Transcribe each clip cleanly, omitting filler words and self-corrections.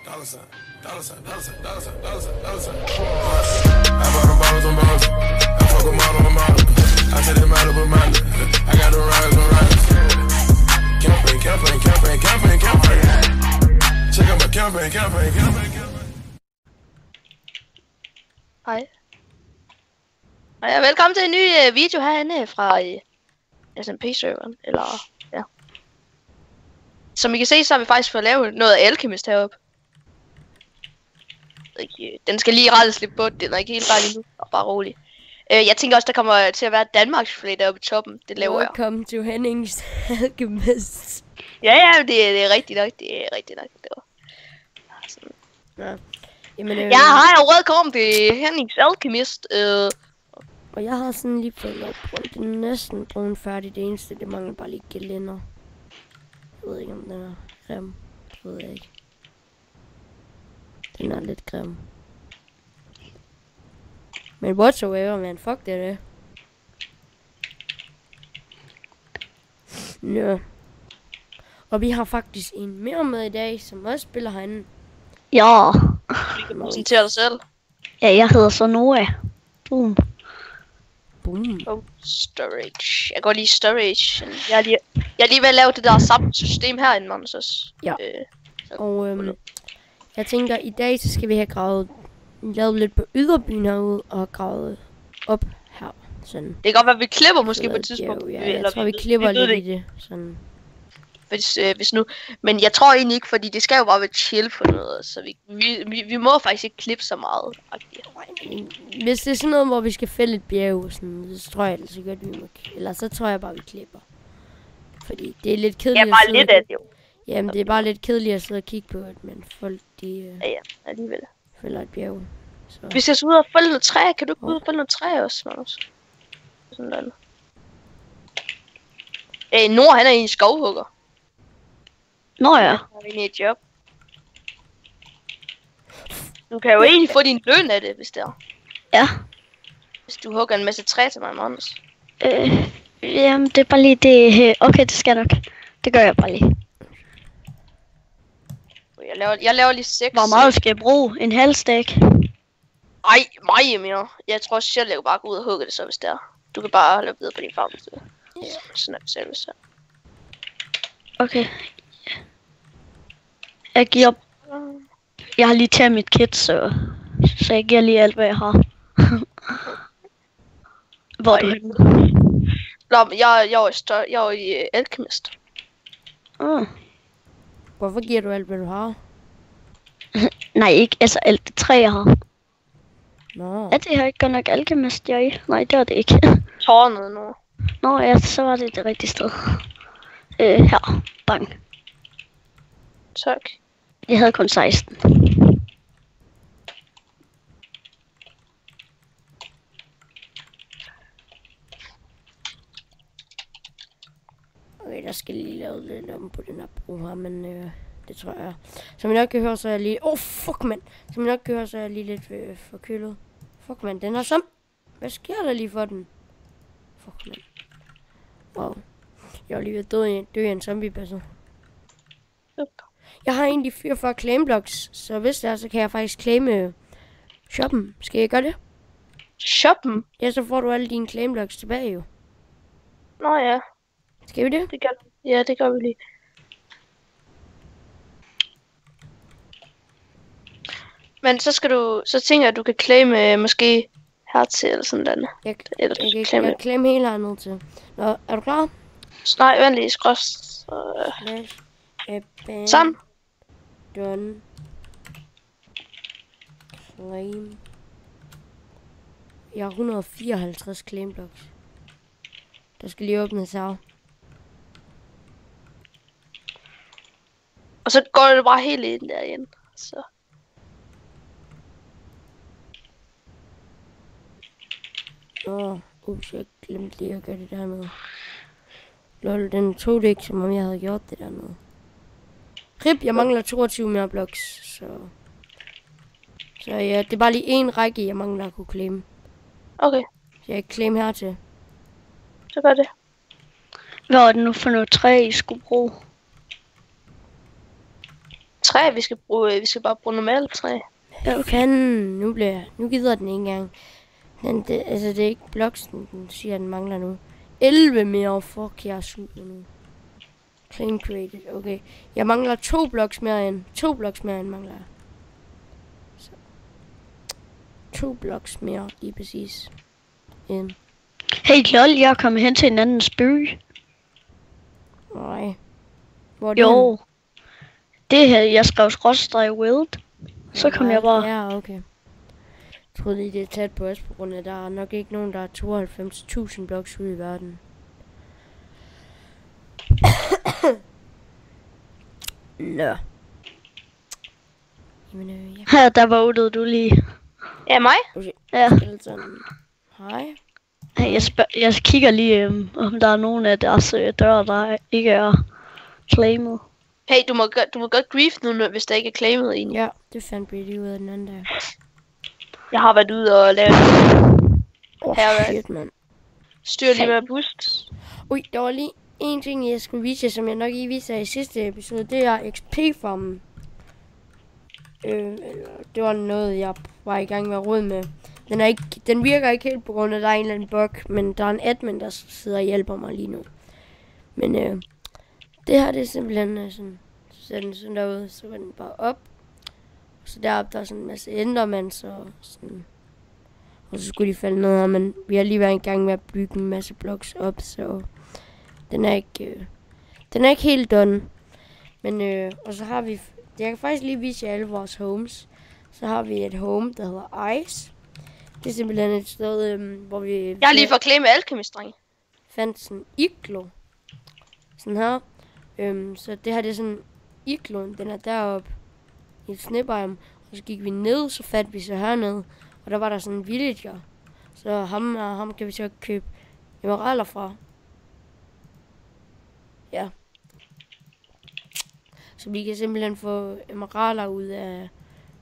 Dollar sign, dollar sign, dollar sign, dollar sign, dollar sign, dollar sign. I bought them bottles on bottles. I fuck them all on model. I said them out of a mind. I got them rides on rides. Campaign, campaign, campaign, campaign, campaign. Check out my campaign, campaign, campaign, campaign. Hej. Og velkommen til en ny video herinde fra SMP-serveren, eller ja. Som I kan se, så har vi faktisk fået lavet noget af Alchemist heroppe. Den skal lige rettes lidt på, den er ikke helt færdig nu, og bare rolig. Jeg tænker også, der kommer til at være Danmarks flag deroppe i toppen, det laver jeg. Welcome to Hennings Alchemist. Ja, det er rigtigt nok, det er rigtigt nok, det var. Sådan. Ja. Jamen, Ja, hej og welcome til Hennings Alchemist. Og jeg har sådan lige fået opbrugt. Den er næsten brugt færdig. Det eneste, det mangler bare lige gelænder. Jeg ved ikke, om den er grim. Det ved jeg ikke. Den er lidt grim. Men whatsoever, man. Fuck det er det. Nå. Og vi har faktisk en mere med i dag, som også spiller herinde. Ja. Du kan præsentere dig selv. Ja, jeg hedder så Noah. Boom. Boom. Oh, storage. Jeg går lige storage. Jeg er lige ved at lave det der samme system herinde, man så. Ja. Og jeg tænker, i dag så skal vi have lavet lidt på yderbyen herude og gravet op her. Sådan. Det kan godt være, at vi klipper måske på et tidspunkt. Ja, jeg tror, vi klipper lidt i det. Sådan. Hvis nu. Men jeg tror egentlig ikke, fordi det skal jo bare være chill for noget. Så vi må faktisk ikke klippe så meget. Hvis det er sådan noget, hvor vi skal fælde et bjerg, sådan, så tror jeg altså godt, vi må. Eller så tror jeg bare, vi klipper. Fordi det er lidt kedeligt. Ja, bare lidt af det jo. Jamen, det er bare lidt kedeligt at sidde og kigge på, at man folk, de ja, alligevel. fælder et bjerg. Så. Hvis jeg skal ud og fælde noget træ, kan du ikke ud og fælde noget træ også, Magnus? Sådan der. Nord, han er en skovhugger. Nå ja. Han er inde i et job. Du kan jo egentlig få din løn af det, hvis det er. Ja. Hvis du hugger en masse træ til mig, Magnus. Jamen, det er bare lige det. Okay, det skal nok. Det gør jeg bare lige. Jeg laver lige 6. Hvor meget skal jeg bruge? En halv stak? Ej, mig mere. Jeg tror selv, jeg kan bare gå ud og hugge det så, hvis det er. Du kan bare holde videre på din farm, hvis du vil. Sådan er det selv, hvis det er. Okay. Jeg giver... Jeg har lige taget mit kit, så jeg giver lige alt, hvad jeg har. Hvor er du henne? Jeg er i Alchemist. Hvorfor giver du alt, hvad du har? Nej, ikke altså alt det træ, jeg har. Nå. Er det her ikke godt nok Alchemist, jeg er i? Nej, det var det ikke. Tårnet nu. Nå ja, så var det rigtige sted. Her. Bang. Tak. Jeg havde kun 16. Okay, der skal lige lave lidt om på den her bro her, men det tror jeg. Som I nok kan høre, så er jeg lige... fuck, mand! Som I nok kan høre, så er jeg lige lidt forkølet. Fuck, mand, den er som... Hvad sker der lige for den? Fuck, mand. Wow. Jeg var lige ved at dø i en zombie-passer. Jeg har egentlig 44 claim blocks, så hvis det er, så kan jeg faktisk claime shoppen. Skal jeg gøre det? Shoppen? Ja, så får du alle dine claim blocks tilbage jo. Nå ja. Skal vi det? Ja, det gør vi lige. Men så tænker jeg, at du kan claime måske hertil eller sådan noget. Jeg kan claime hele her ned til. Nå, er du klar? Nej, vent lige, skrås. Sådan. Done. Claim. Jeg har 154 claim blocks. Der skal lige åbnes her. Og så går det bare helt ind der igen. Så. Jeg glemte lige at gøre det dernede. Lol, den tog det ikke, som om jeg havde gjort det dernede. Rip, jeg mangler 22 mere blocks, så ja, det er bare lige en række, jeg mangler at kunne claim. Okay. Så jeg kan claim hertil. Så gør det. Hvad er det nu for noget træ, I skulle bruge? træ, vi skal bare bruge normalt træ. Ja, okay. Fanden, nu gider den ikke engang. Altså, det er ikke bloksen, den siger, den mangler nu. 11 mere, fuck, jeg er sulten nu. Clean created, okay. Jeg mangler 2 bloks mere end. 2 bloks mere end mangler jeg. Så. 2 bloks mere, lige præcis. End. Hey, lol, jeg er kommet hen til en anden by. Nej. Hvor er det Jo. henne? Det her, jeg skrev skråstreg wild. Så kom jeg bare. Ja, okay. Jeg troede lige, det er tæt på os, på grund af, at der er nok ikke nogen, der er 92.000 bloks ude i verden. Nå. Jamen, jeg Her, der vågnede du lige. Ja, mig? Ja. kan sådan. Hej. Hey, jeg kigger lige, om der er nogen af deres døre, der ikke er claimet. Hey, du må godt grief nu, hvis der ikke er claimet egentlig. Ja, det fandt vi lige ud af den anden dag. Jeg har været ude og lavet Her er Shit, mand. styr lige med boost. Ui, der var lige en ting, jeg skulle vise jer, som jeg nok ikke viste jer i sidste episode. Det er XP-farmen. Det var noget, jeg var i gang med at rode med. Den virker ikke helt på grund af, at der er en eller anden bug, men der er en admin, der sidder og hjælper mig lige nu. Men det her, det er simpelthen sådan, så sætter den sådan derude, så går den bare op. Så deroppe, der er sådan en masse endermans og sådan. Og så skulle de falde ned her, men vi har lige været i gang med at bygge en masse blocks op, så den er ikke helt done. Men og så har vi, jeg kan faktisk lige vise jer alle vores homes. Så har vi et home, der hedder Ice. Det er simpelthen et sted, hvor vi... Jeg har lige fået claimet alchemist, dreng. Fandt sådan en iglo. Sådan her. Så det her, det er sådan igloen, den er deroppe i et snebiome. Og så gik vi ned, så fandt vi så hernede. Og der var der sådan en villager. Så ham kan vi så købe emeralder fra. Ja. Så vi kan simpelthen få emeralder ud af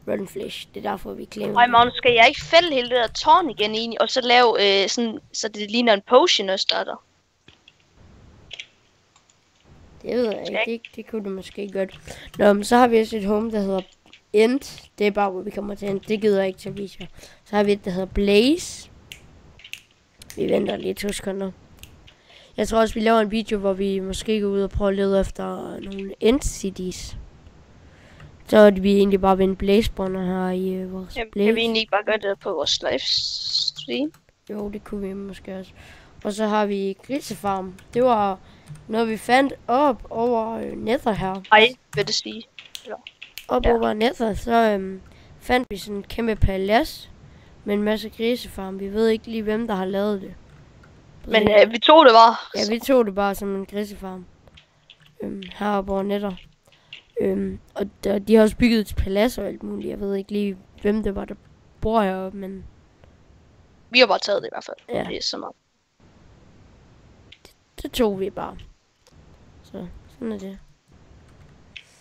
rotten flesh. Det er derfor, vi claimer. Ej, Magnus, skal jeg ikke fælde hele det der tårn igen egentlig, og så lave sådan, så det ligner en potion også der? Det ved jeg ikke. Det kunne du måske godt. Nå, men så har vi også et home, der hedder End. Det er bare, hvor vi kommer til End. Det gider jeg ikke til at vise jer. Så har vi et, der hedder Blaze. Vi venter lige 2 sekunder. Jeg tror også, vi laver en video, hvor vi måske går ud og prøver at lede efter nogle End cities. Så er vi egentlig bare ved en Blaze-spawner her i vores Blaze. Kan vi egentlig ikke bare gøre det på vores livestream? Jo, det kunne vi måske også. Og så har vi grisefarm. Det var noget, vi fandt op over Nether her. Ej, vil det sige. Over Nether, så fandt vi sådan en kæmpe palads med en masse grisefarm. Vi ved ikke lige, hvem der har lavet det. Men vi tog det bare. Ja, vi tog det bare som en grisefarm. Heroppe over Nether. Og de har også bygget et palads og alt muligt. Jeg ved ikke lige, hvem det var, der bor heroppe, men... Vi har bare taget det i hvert fald. Ja. Det er så meget. Det tog vi bare. Så sådan er det.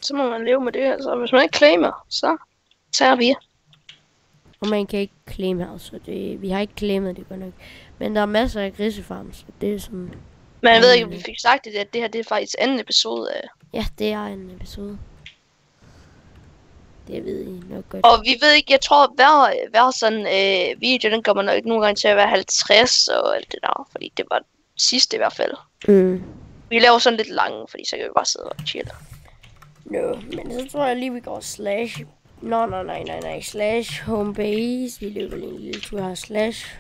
Så må man leve med det, altså. Hvis man ikke claimer, så tager vi. Og man kan ikke claim her, så vi har ikke claimet det godt nok. Men der er masser af grisefarm, så det er sådan... Men jeg ved ikke, om vi fik sagt det, at det her det er faktisk anden episode af... Ja, det er en episode. Det ved I nok godt. Og vi ved ikke, jeg tror hver sådan video, den kommer nok nogle gange til at være 50 og alt det der. Fordi det var sidste i hvert fald. Vi laver sådan lidt lange, fordi så kan vi bare sidde og chill. Nå, men så tror jeg lige, vi går slash... Nej. Slash home base. Vi løber lige en lille tur her. Slash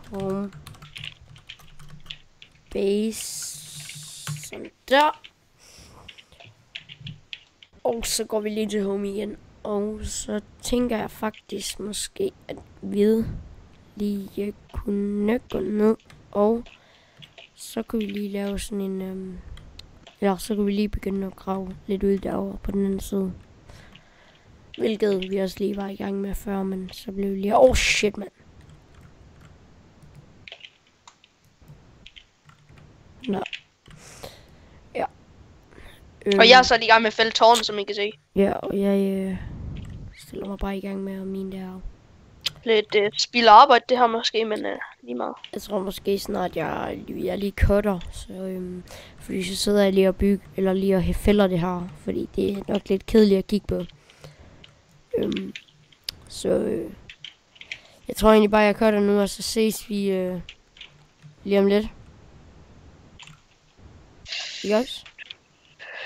home base. Sådan der. Og så går vi lige til home igen. Og så tænker jeg faktisk måske, at vi lige kunne gå ned. Og så kunne vi lige lave sådan en... Eller så kunne vi lige begynde at grave lidt ud derovre på den anden side. Hvilket vi også lige var i gang med før, men så blev vi lige... shit, mand. Nå. Ja. Og jeg er så lige i gang med at fælde tårnet, som I kan se. Ja, og jeg stiller mig bare i gang med at mine derovre. Lidt spilder arbejde, det her måske, men lige meget. Jeg tror måske snart, jeg lige cutter, så fordi så sidder jeg lige og bygger, eller lige og fælder det her, fordi det er nok lidt kedeligt at kigge på. Så jeg tror egentlig bare, jeg cutter nu, og så ses vi lige om lidt. Ikke også?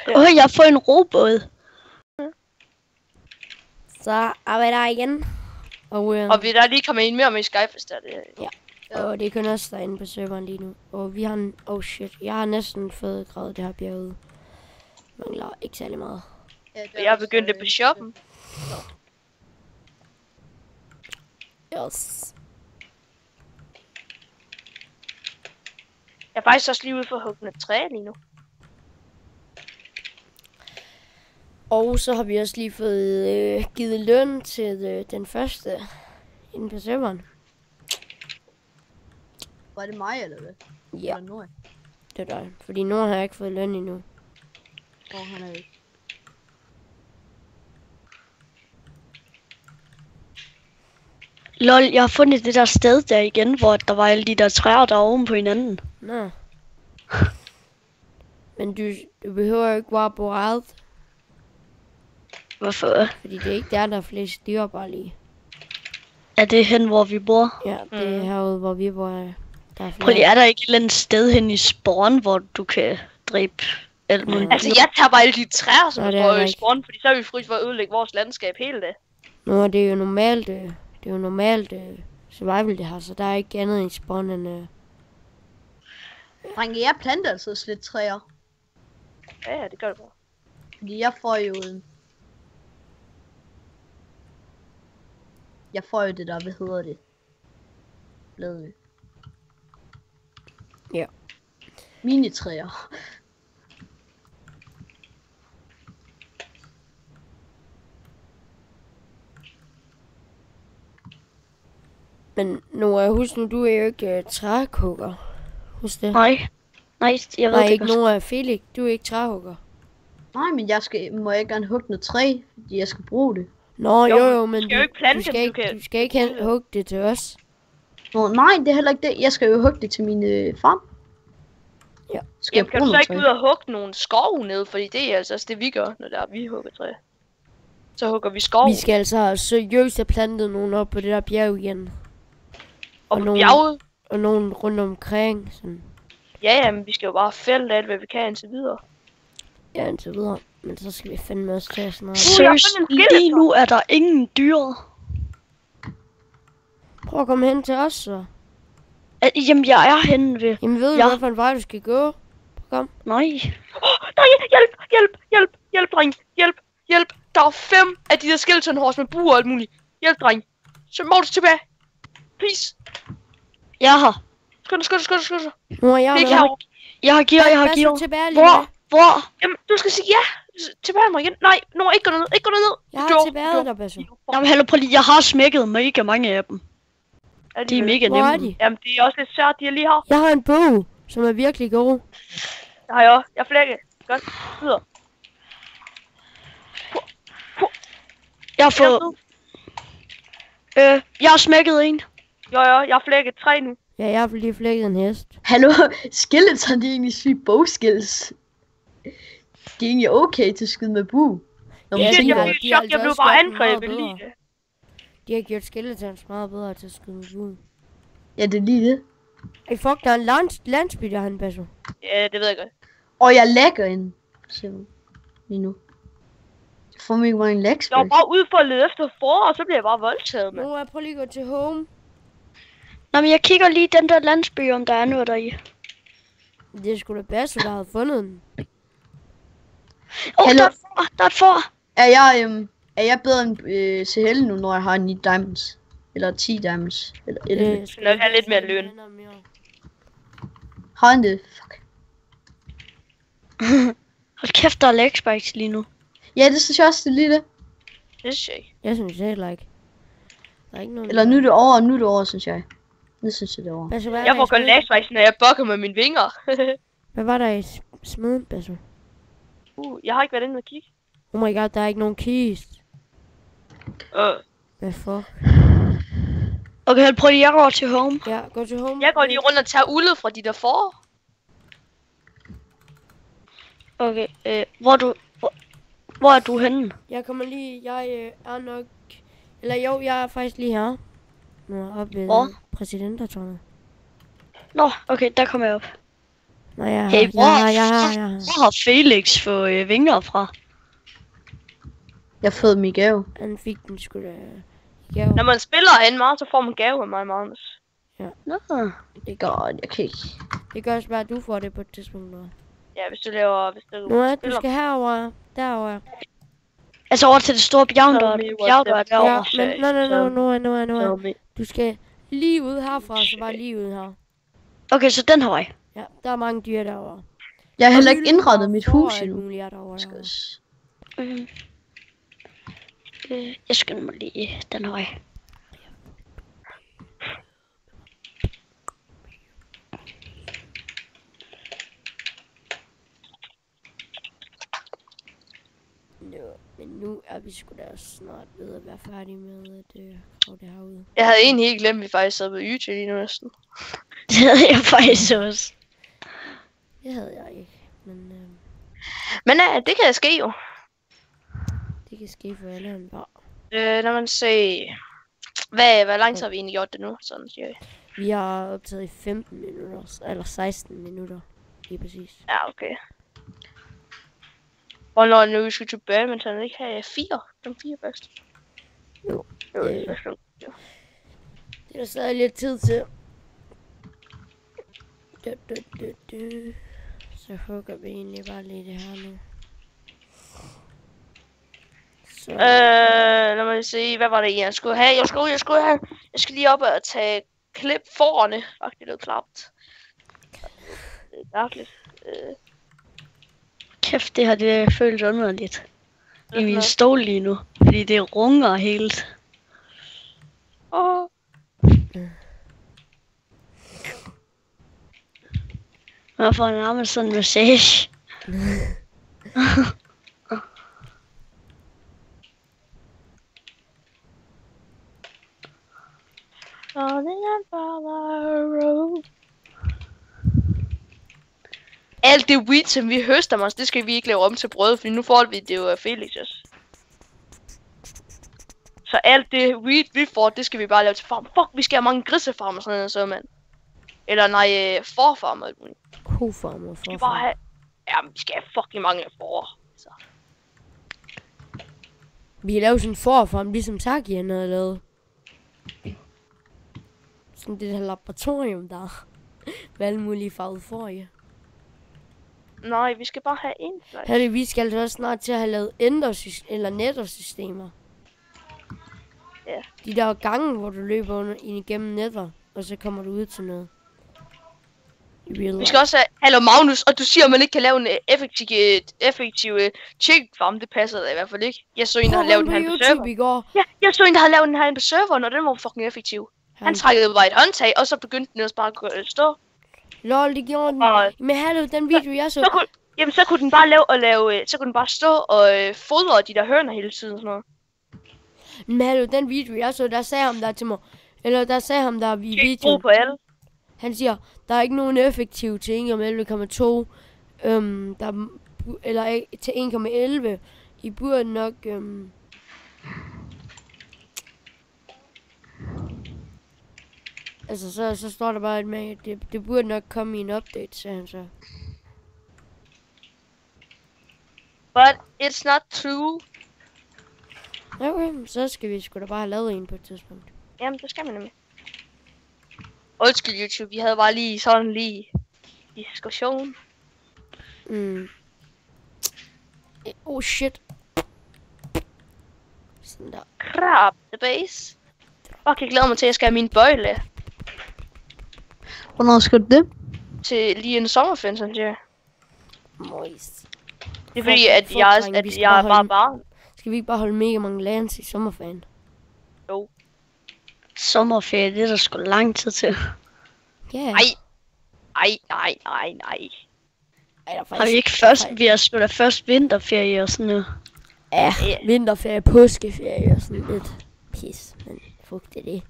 Jeg har fået en robåd. Så er vi der igen. Og vi er der lige kommet ind mere med i Skype, hvis der er det. Ja. Og det kan også derinde på serveren lige nu. Og vi har en... Oh shit. Jeg har næsten fået gravet det her bjerg ud. Mangler ikke særlig meget. Jeg har begyndt det på shoppen. Yes. Jeg er faktisk også lige ude for at hugge et træ lige nu. Og så har vi også lige fået givet løn til den første inde på serveren. Var det mig, eller hvad? Ja, Eller Nord? det er dig. Fordi Nord har ikke fået løn endnu. Han er ikke. Lol, jeg har fundet det der sted der igen, hvor der var alle de der træer, der var oven på hinanden. Nå. Men du behøver jo ikke bare bo alt. Hvorfor? Fordi det er ikke der er flest dyr bare lige. Er det hen, hvor vi bor? Ja, det er herude, hvor vi bor. Der er Prøv lige, er der ikke et eller andet sted hen i spawn, hvor du kan dræbe alt muligt? Altså, jeg tager bare alle de træer, som Nej, det der er står der i ikke. spawn, fordi så er vi fri for at ødelægge vores landskab hele dag. Nå, det er jo normalt, survival det her, så der er ikke andet end spawn end... Drenge, jeg planter altså slet træer. Ja, det gør det bare. Fordi jeg får jo... Jeg får jo det der, hvad hedder det? Blade. Ja. Minitræer. Men Nora, husk nu, du er jo ikke træhugger. Husk det. Nej, jeg ved Nej, det ikke godt. Nora. Felix, du er ikke træhugger. Nej, men må jeg gerne hugge noget træ, fordi jeg skal bruge det. Nå, jo, men du skal jo ikke plante du skal dem, ikke, du skal ikke hugge det til os. Nå, nej, det er heller ikke det. Jeg skal jo hugge det til min farm. Ja. Skal Jamen, jeg kan bruge du så noget ikke træ? ud og hugge nogle skove ned, fordi det er altså også det, vi gør, når der er, vi hugger træ. Så hugger vi skov. Vi skal altså seriøst have plantet nogen op på det der bjerg igen. og nogle- bjerget. Og nogen rundt omkring. Sådan. Ja, men vi skal jo bare fælde alt, hvad vi kan indtil videre. Ja, indtil videre. Men så skal vi fandme også tage sådan noget. jeg har Seriøst, fundet en skeleton. lige nu er der ingen dyr. Prøv at komme hen til os, så. Jamen, jeg er henne ved... Jamen, ved du, Ja. hvilken vej du skal gå? Kom. Nej. Nej, hjælp, dreng. Hjælp. Der er 5 af de der skeleton horse med buer og alt muligt. Hjælp, dreng. Så må du tilbage. Please. Jeg har. Skynd dig. Nu er jeg Det er ikke med. herovre. Jeg har gear, Pas nu tilbage lige Hvor? med. Hvor? Jamen, du skal sige ja. Tilbage mig igen. Nej, nu ikke gå ned. Jeg har tilbage dig, Basso. Jamen, hallo, prøv lige. Jeg har smækket mega mange af dem. De er mega Hvor er nemme. de? Jamen, det er også lidt svært, de er lige her. Jeg har en bog, som er virkelig god. Det har jeg også. Jeg flækker. Godt. Videre. Jeg har fået... Jeg har smækket en. Jo, jeg har flækket 3 nu. Ja, jeg har lige flækket en hest. Hallo, skeleton, det er egentlig sygt bogskills. Det er egentlig okay til at skyde med bue. Når Ja, man Shit, tænker jeg over blev det. de har chok. Jeg blev altså bare også gjort den angrebet meget lige bedre. det. De har gjort skeletons meget bedre til at skyde med buen. Ja, det er lige det. Ej, fuck, der er en landsby derhen, Basso. Ja, det ved jeg godt. Og jeg lagger ind. Lige nu. Jeg får mig ikke bare en lag Jeg var bare ude for at lede efter for, og så blev jeg bare voldtaget med. Nu er jeg prøv lige at gå til home. Nå, men jeg kigger lige den der landsby, om der er noget der i. Det er sgu da Basso, der havde fundet den. Hallo? Der er et får. Der er et får. Er jeg bedre end CL nu, når jeg har 9 diamonds? Eller 10 diamonds? Eller 11? skal nok have lidt mere løn. Har han det? Fuck. Hold kæft, der er lag spikes lige nu. Ja, det synes jeg også, det er lige det. Det synes jeg ikke. Jeg synes heller ikke. Der er ikke nogen... Eller nu er det over, synes jeg. Nu synes jeg, det er over. Basso, hvad er Jeg der får i kun smeden? lagspejs, når jeg bukker med mine vinger. Hvad var der i smeden, Basso? Jeg har ikke været inde og kigge. Oh my god, der er ikke nogen kist. Hvad for? Okay, prøv lige, jeg går til home. Ja, gå til home. Jeg går lige rundt og tager uldet fra de der får. Okay, hvor du... Hvor er du henne? Jeg kommer lige, jeg er nok... Eller jo, jeg er faktisk lige her. Nu er oppe ved Hvor? præsidentertårnet. Nå, okay, der kommer jeg op. Nå, jeg er Hey, her, jeg er her. Hvor har Felix fået vinger fra? Jeg har fået min gave. Han fik den sgu da i gave. Når man spiller en meget, så får man gave af mig, Magnus. Nå. Det er godt, jeg kan ikke. Det gør også bare, at du får det på et tidspunkt. Nå. Ja, hvis du laver... Hvis du Nu er du spiller... skal herover, derover. Altså over til det store bjerg, der Tell me what er the derovre. Ja, men nu er. Tell me. Du skal lige ud herfra, så bare lige ud her. Okay, så den her vej. Ja, der er mange dyr derovre. Jeg har heller Og ikke hylden indrettet og mit får hus alt endnu. muligt er derovre. Skal jeg s- Jeg skynder mig lige den her vej. Nå, men nu er vi sgu da snart ved at være færdige med at grave det herude. Jeg havde egentlig helt glemt, at vi faktisk sad på YouTube lige nu næsten. Det havde jeg faktisk også. Det havde jeg ikke, men Men det kan ske jo. det kan ske for alle en bar. Når man ser... Hvor lang tid har vi egentlig gjort det nu? Sådan siger jeg. Vi har optaget i 15 minutter, eller 16 minutter, lige præcis. Ja, okay. Hvornår er det nu, vi skal til badminton? Ikke have 4? De 4 bedste. Jo. Jo, Øh. det er sådan. Det er der stadig lidt tid til. Så hugger vi egentlig bare lige det her nu. Så, Lad mig se, hvad var det, jeg skulle have? Jeg skal lige op og tage klip forerne. Faktisk, det er klapt. Det er mærkeligt. Kæft, det har det føles underligt. I min stol lige nu. Fordi det runger helt. Åh. Man får nærmest sådan en massage. Alt det weed, som vi høster, Mads, det skal vi ikke lave om til brød, for nu får vi det jo af Felix. Så alt det weed, vi får, det skal vi bare lave til farm. Fuck, vi skal have mange grisefarmer og sådan noget, så mand. Eller nej, forfarmer. kofarmer Vi skal for. bare have... Ja, vi skal have fucking mange får. Så. Vi har lavet sådan en forfarm, ligesom Taki han havde lavet. Sådan det der laboratorium der. Med alle mulige farvede får i. Nej, vi skal bare have en slags. Her vi skal altså også snart til at have lavet eller nettersystemer. Ja. De der gange, hvor du løber ind igennem netter, og så kommer du ud til noget. Vi skal også have... Hallo Magnus, og du siger, at man ikke kan lave en effektiv chicken farm. Det passer da i hvert fald ikke. Jeg så en, der havde lavet den her på serveren. i går. Ja, jeg så en, der havde lavet den her på serveren, og den var fucking effektiv. Han trækkede bare et håndtag, og så begyndte den også bare at stå. Lol, det gjorde den. Og Men hallo, den video jeg så. så kunne den bare så kunne den bare stå og fodre de der høner hele tiden sådan noget. Men hallo, den video jeg så, der sagde ham der til mig. Eller der sagde ham der i videoen. På alle. Han siger, der er ikke nogen effektiv til 1,11,2. Eller til 1,11. I burde nok... Altså, så står der bare med, det burde nok komme i en update, sagde han så. But it's not true. Okay, så skal vi sgu da bare have lavet en på et tidspunkt. Jamen, det skal man nemlig. Undskyld YouTube, vi havde bare lige sådan diskussion. Oh shit. Sådan der. Krab, the base. Fuck, jeg glæder mig til, at jeg skal have min bøjle Hvornår skal du det? til lige en sommerferie, sådan jeg. Moist. Det er fordi, at jeg er bare barn. Skal vi ikke bare holde mega mange lands i sommerferien? Jo. Sommerferie, det er der sgu lang tid til. Ja. Yeah. Nej. Ej, der er Har vi ikke først, vi har sgu da først vinterferie og sådan noget. Ja, vinterferie, påskeferie og sådan lidt pis. Men fuck det.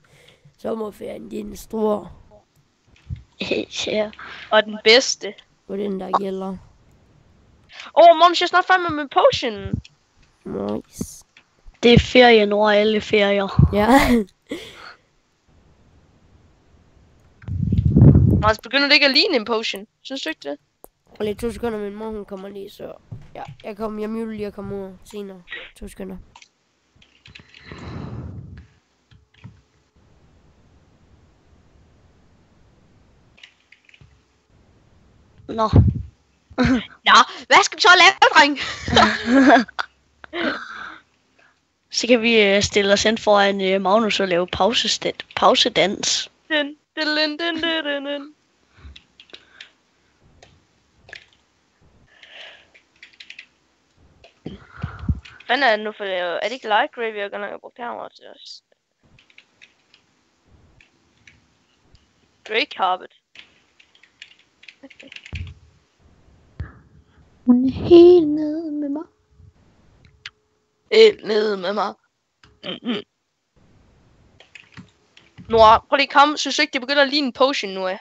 Sommerferien, det er den store. Ja. Og den bedste. Hvor den der gælder. Måns, jeg er snart færdig med min potion. Nice. Det er ferien over alle ferier. Ja. Altså, begynder det ikke at ligne en potion? Synes du ikke det? Og lige 2 sekunder, min mor hun kommer lige, så... Ja, jeg muler lige at komme ud senere. 2 sekunder. Nå. Nå, hvad skal vi så lave, dreng? Så kan vi stille os ind foran Magnus og lave pausedans. Dun, dun, dun, dun, dun, dun. Hvad er det nu for det? Er det ikke Light Grey, vi har godt nok brugt herovre til os? Grey Carpet. Okay. Hun er helt nede med mig. Helt nede med mig. Mm-hmm. Nora, prøv lige at komme. Synes du ikke, det begynder at ligne en potion nu af?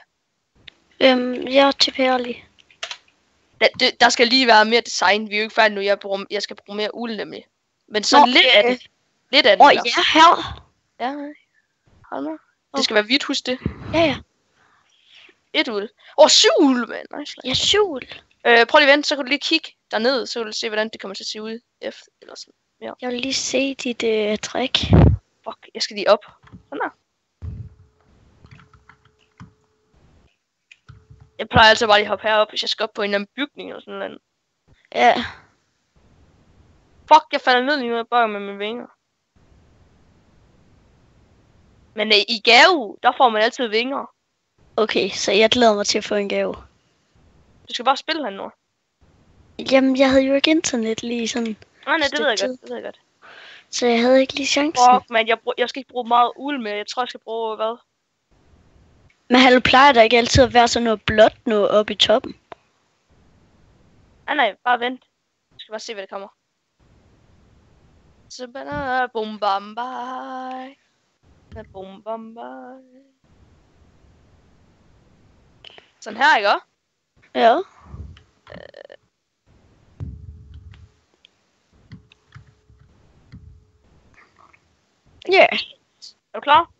Jeg tipper lige. Der skal lige være mere design. Vi er jo ikke færdige nu. Jeg skal bruge mere uld nemlig. Men så lidt af det. Lidt af det. Ja, her. Ja, hold med. Det skal være hvidt, husk det. Ja. 1 uld. 7 uld, mand. Nice. Ja, 7. Prøv lige at vente, så kan du lige kigge derned, så kan du se, hvordan det kommer til at se ud efter. Eller sådan. Ja. Jeg vil lige se dit trick. Fuck, jeg skal lige op. Sådan der. Jeg plejer altid bare lige at hoppe herop, hvis jeg skal op på en eller anden bygning eller sådan noget. Ja. Fuck, jeg falder ned lige nu og bøjer med mine vinger. Men i gave, der får man altid vinger. Okay, så jeg glæder mig til at få en gave. Du skal bare spille han nu. Jamen, jeg havde jo ikke internet lige sådan. Nej, det ved jeg godt, det ved jeg godt. Så jeg havde ikke lige chancen. Fuck, man, jeg skal ikke bruge meget uld med. Jeg tror, jeg skal bruge, hvad? Men hallo, plejer der ikke altid at være sådan noget blåt noget oppe i toppen? Nej, bare vent. Jeg skal bare se, hvad der kommer. Så bare bum bam bye. Bum bam bye. Sådan her, ikke også? Ja. Ja. Er du klar?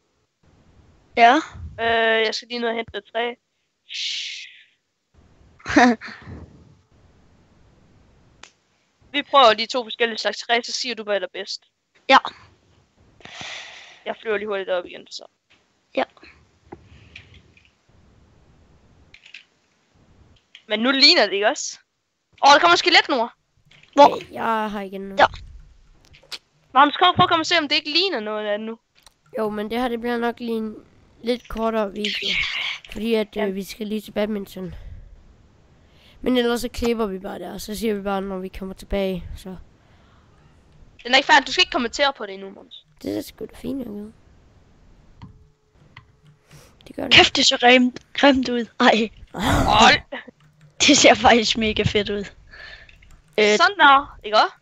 Ja. Jeg skal lige ned og hente et træ. Vi prøver de 2 forskellige slags træ, så siger du, hvad der er bedst. Ja. Jeg flyver lige hurtigt op igen, så. Ja. Men nu ligner det ikke også? Der kommer skelet nu. Hvor? Jeg har igen nu. Ja. Magnus, kom prøv at komme og se, om det ikke ligner noget af det nu. Jo, men det her, det bliver nok lige en lidt kortere video. Fordi at vi skal lige til badminton. Men ellers så klipper vi bare der, så siger vi bare, når vi kommer tilbage, så. Den er ikke færdig, du skal ikke kommentere på det endnu, Magnus. Det er sgu da fint, jeg ved. Det gør det. Kæft, det så grimt ud. Ej. Hold. Det ser faktisk mega fedt ud. Sådan der, ikke også?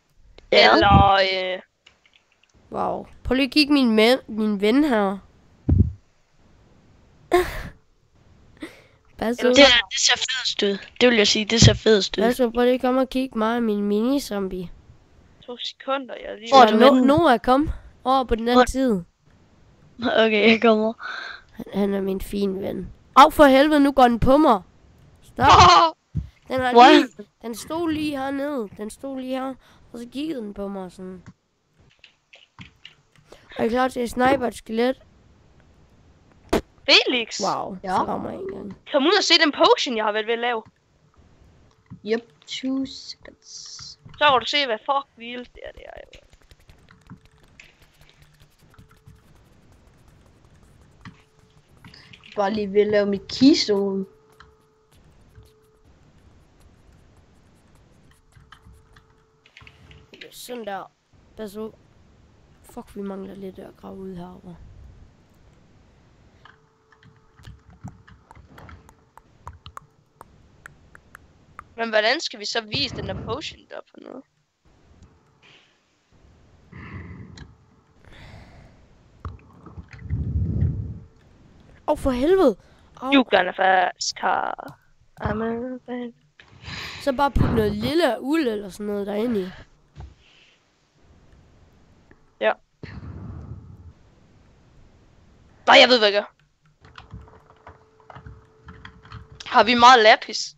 Ja. Eller, Wow. Prøv lige at kigge min ven her. Pas Eller ud. Det ser fedest ud. Det vil jeg sige, det ser fedest ud. Pas ud, prøv lige at komme og kigge mig og min mini-zombie. 2 sekunder, jeg lige... Hvor er du henne? Noah, kom over på den anden side. Okay, jeg kommer. Han er min fine ven. For helvede, nu går den på mig. Stop. Den, den stod lige hernede. Den stod lige her. Og så kiggede den på mig sådan. Er I klar til at snipe et skelet? Felix! Wow, Ja. så rammer jeg en gang. Kom ud og se den potion, jeg har været ved at lave. Yep, 2 seconds. Så kan du se, hvad fuck vildt det er jo. Bare lige ved at lave mit keystone. Sådan der. Pas ud. Fuck, vi mangler lidt at grave ud herovre. Men hvordan skal vi så vise den der potion der på noget? For helvede. You gonna fast car. I'm a fan. Så bare putte noget lille uld eller sådan noget derinde i. Nej, jeg ved hvad jeg gør. Har vi meget lapis?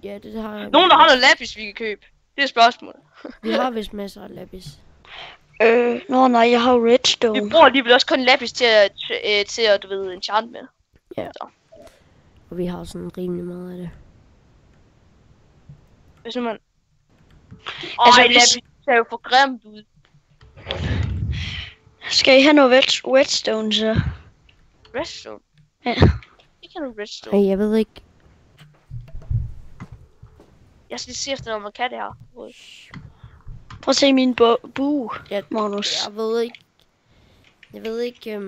Ja, det har jeg. Nogen, der har noget lapis, vi kan købe. Det er spørgsmålet. Vi har vist masser af lapis. Nej, jeg har Vi redstone. bruger alligevel også kun lapis til at du ved, enchant med. Og vi har sådan rimelig meget af det. Hvis nu man... Altså, lapis ser jo for grimt ud. Skal I have noget redstone, så? Redstone? Ja. Ikke noget redstone. Jeg ved ikke. Jeg skal lige se efter, om man kan det her. Prøv at se min bue, Magnus. Jeg ved ikke.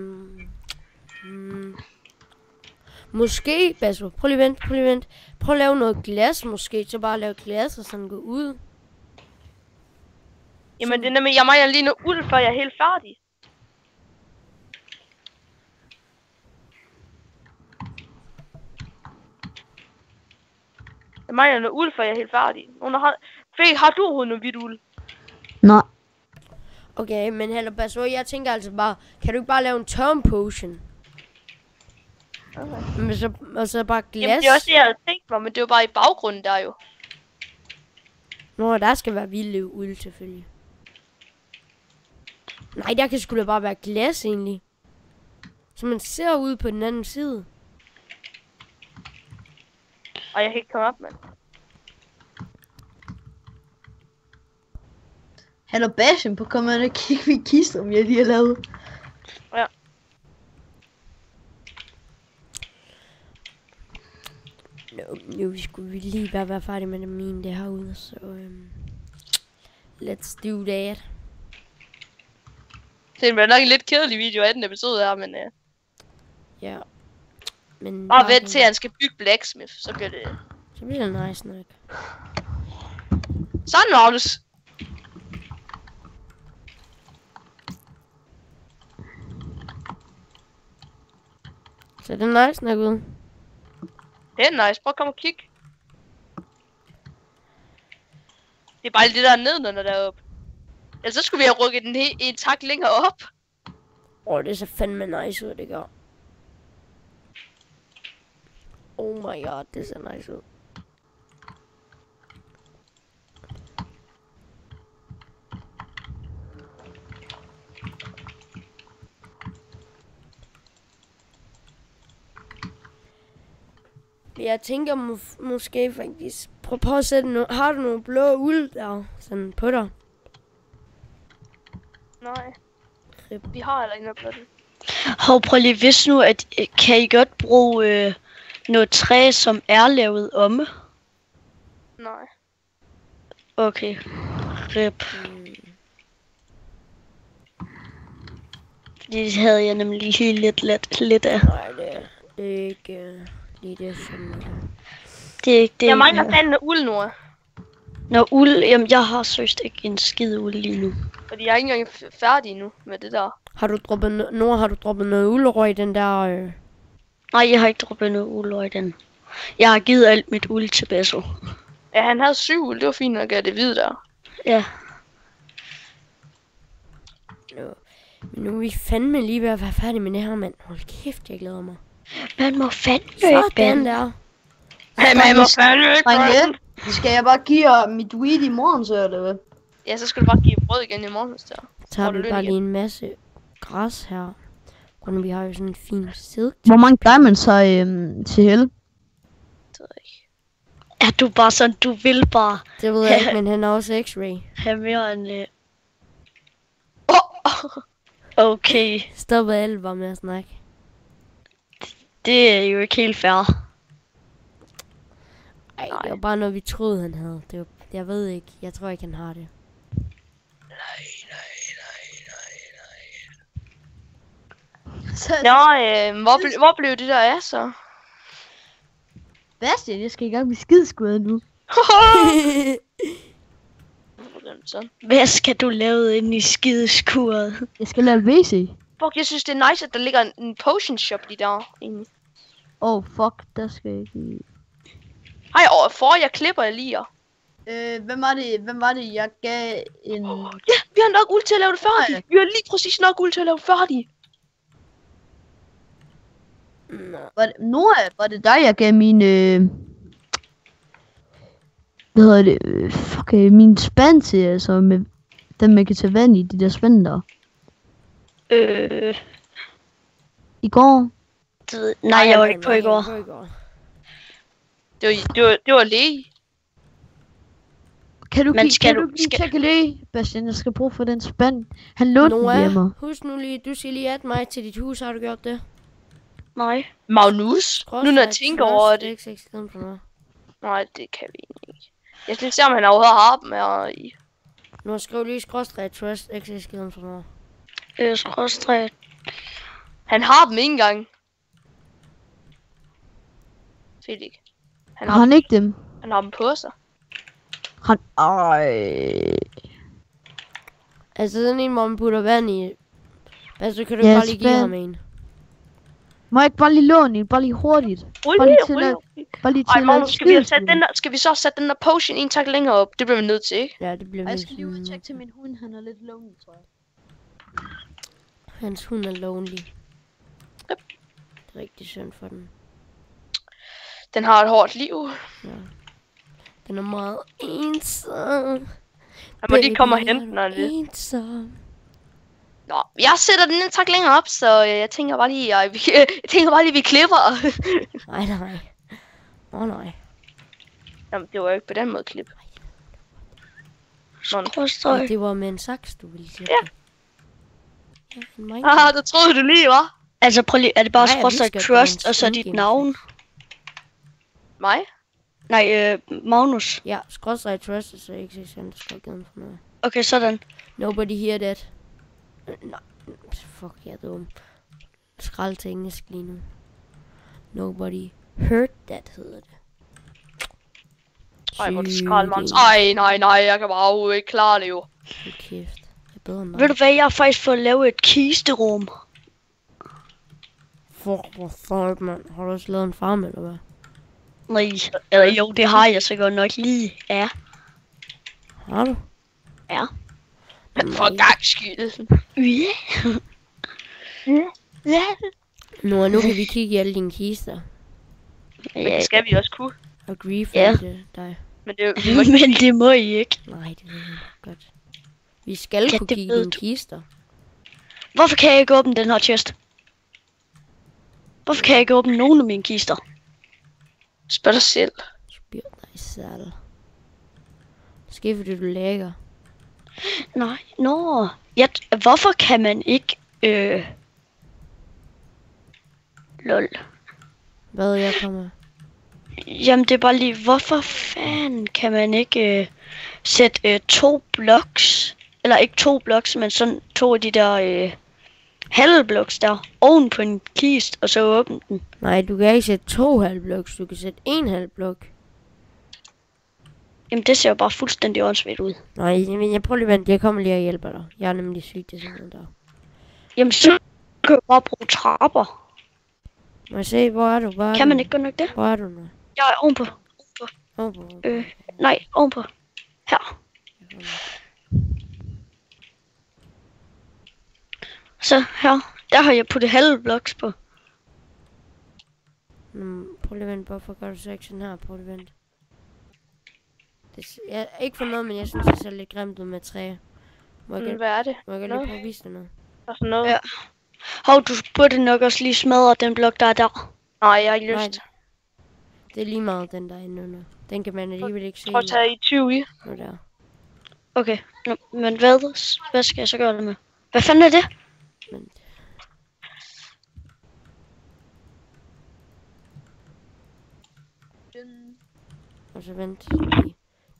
Måske, Basso. Prøv lige vent. Prøv at lave noget glas, måske. Så bare lave glas og sådan gå ud. Jamen det er nemlig, jeg mangler lige noget uld, før jeg er helt færdig. Jeg mangler noget uld, før jeg er helt færdig. Har du overhovedet noget hvidt uld? Nej. Okay, men heller Basso, jeg tænker altså bare, kan du ikke bare lave en term potion? Okay. Men så bare glas. Jamen det er også det, jeg havde tænkt mig, men det er jo bare i baggrunden der jo. Nå, der skal være vildt uld selvfølgelig. Nej, der kan sgu da bare være glas egentlig. Så man ser ud på den anden side. Og jeg kan ikke komme op, mand. Han og Bashen på kommer og kigge min kiste, om jeg lige har lavet. Ja. Nu skulle vi lige bare være færdige med det mine det herude, så let's do that. Det bliver nok en lidt kedelig video af den episode her, men Ja. Men bare vent til, at han skal bygge blacksmith, så bliver det... Så bliver det nice nok. Sådan, Magnus! Så det er nice nok ud. Det er nice, prøv at komme og kigge. Det er bare det der nedenunder deroppe. Ellers så skulle vi have rykket den en tak længere op. Det ser fandme nice ud, det gør. Oh my god, det ser nice ud. Jeg tænker måske faktisk... Prøv at sætte har du nogle blå uld der? Sådan på dig? Nej. Vi har heller ikke noget på det. Hov, prøv lige hvis nu, at kan I godt bruge noget træ, som er lavet om? Nej. Okay. Rip. Det havde jeg nemlig helt lidt af. Nej, det er ikke lige det, som... Det er ikke det. Jeg mangler fandme uld nu. Nå, uld, jamen jeg har søst ikke en skid uld lige nu. Fordi jeg er ikke engang færdig nu med det der. Har du droppet noget uldrøg i den der... Nej, jeg har ikke droppet noget uld i den. Jeg har givet alt mit uld til Basso. Ja, han havde 7 uld, det var fint at gøre det hvide der. Ja. Nu er vi fandme lige ved at være færdige med det her, mand. Hold kæft, jeg glæder mig. Man må fandme ikke Sådan bande. der. Hey, man må fandme ikke Drenge, skal jeg bare give jer mit weed i morgen, så eller hvad? Ja, så skal du bare give brød igen i morgen, der. Så har Får du vi løn bare igen? lige en masse græs her. Og vi har jo sådan en fin silk. Hvor mange diamonds har til held? Det ved jeg ikke. Er du bare sådan, du vil bare Det ved jeg ikke, men han er også x-ray. have mere end... Okay, Stoppede alle bare med at snakke. det er jo ikke helt fair. Ej, det var bare noget, vi troede, han havde. Jeg ved ikke. Jeg tror ikke, han har det. Nå, hvor blev det der af så? Bastian, jeg skal i gang med skideskud nu. Så. Hvad skal du lave inde i skideskuret? Jeg skal lave WC. Fuck, jeg synes det er nice, at der ligger en potion shop lige der. Egentlig. Fuck, der skal jeg ikke... Hej, for jeg klipper lige. Hvem var det, jeg gav en... Ja, vi har nok uld til at lave det færdigt. Vi har lige præcis nok uld til at lave det færdigt. Nora, var det dig, jeg gav min... hvad hedder det? Min spand til, altså med dem, man kan tage vand i, de der spand der. I går? Nej, jeg var ikke på i går. Det var læge. Kan du Men tjekke det, Bastian? Jeg skal bruge for den spand. Han lånte den hjemme. Husk nu lige, du skal lige adde mig til dit hus. Har du gjort det? Nej. Magnus, nu når jeg tænker over det. Ikke for noget. Nej, det kan vi ikke. Jeg skal se, om han overhovedet har dem her i. Nu skriv lige skråstreg trust, ikke skiden for noget. Skråstreg. Han har dem ikke engang. Se det ikke. Har han ikke dem? Han har dem på sig. Altså sådan en, hvor man putter vand i. Altså kan du bare lige give ham en. Må jeg ikke bare lige låne en? Bare lige hurtigt. Bare lige til Magnus, skal vi så sætte den der potion en tak længere op? Det bliver vi nødt til, ikke? Ja, det bliver vi. Jeg skal lige ud og tjekke til min hund. Han er lidt lonely, tror jeg. Hans hund er lonely. Yep. Det er rigtig synd for den. Den har et hårdt liv. Ja. Den er meget ensom. Han må lige komme og hente den, når det. Ensom. Nå, jeg sætter den en tak længere op, så jeg tænker bare lige, vi klipper. Nej. Nej. Jamen, det var jo ikke på den måde klip. Ja, det var med en saks, du ville sige. Ja. Ja, det troede du lige, hva'? Altså prøv lige, er det bare skråstreg trust og så dit navn? Mig? Nej, Magnus. Ja, skråstreg trust, så ikke se sådan, der skal give for noget. Okay, sådan. Nobody hear that. Nej, fuck, jeg er dum. Skrald til engelsk lige nu. Nobody heard that, hedder det. Ej, hvor du skrald, Mons. Ej, nej, jeg kan bare ikke klare det jo. Hold kæft, jeg er bedre end dig. Ved du hvad, jeg har faktisk fået lavet et kisterum. Fuck, hvor fuck, mand. Har du også lavet en farm, eller hvad? Nej, eller jo, det har jeg så godt nok lige. Ja. Har du? Ja. For gang skyld. Ja. Nu kan vi kigge i alle dine kister. Men det skal vi også kunne. Og griefde dig. Men det, Men det må I ikke. Nej, det ved jeg godt. Vi skal kunne kigge i dine kister. Hvorfor kan jeg ikke åbne den her chest? Hvorfor kan jeg ikke åbne nogen af mine kister? spørg dig selv. Spørg dig selv. Måske fordi du lægger. Nej, nå. Hvorfor kan man ikke... Lol. Hvad jeg kommer? Jamen det er bare lige, hvorfor fanden kan man ikke sætte 2 blocks, eller ikke 2 blocks, men sådan 2 af de der halve blocks der, oven på en kist, og så åbne den? Nej, du kan ikke sætte 2 halve blocks, du kan sætte 1 halv blok. Jamen det ser jo bare fuldstændig åndssvagt ud. Nej, men jeg prøver lige vent, jeg kommer lige og hjælper dig. Jeg er nemlig syg, det er simpelthen der. Jamen så kan jeg bare bruge trapper. Må jeg se, hvor er du? Kan man ikke godt nok det? Hvor er du nu? Jeg er ovenpå. Nej, ovenpå. Her. Så her. Der har jeg puttet halve blocks på. Prøv lige vent, hvorfor gør du så ikke sådan her? Prøv lige vent. Jeg ikke for noget, men jeg synes, det ser lidt grimt ud med træ. Hvad er det? Må jeg lige prøve at vise dig noget? Sådan noget? Ja. Hov, du burde nok også lige smadre den blok, der er der. Nej, jeg har ikke lyst. Nej, det er lige meget den der inde under. Den kan man alligevel ikke se. Prøv at tage i 20 i. Nu der. Okay, nå, men hvad skal jeg så gøre det med? Hvad fanden er det? Men... Og så vent.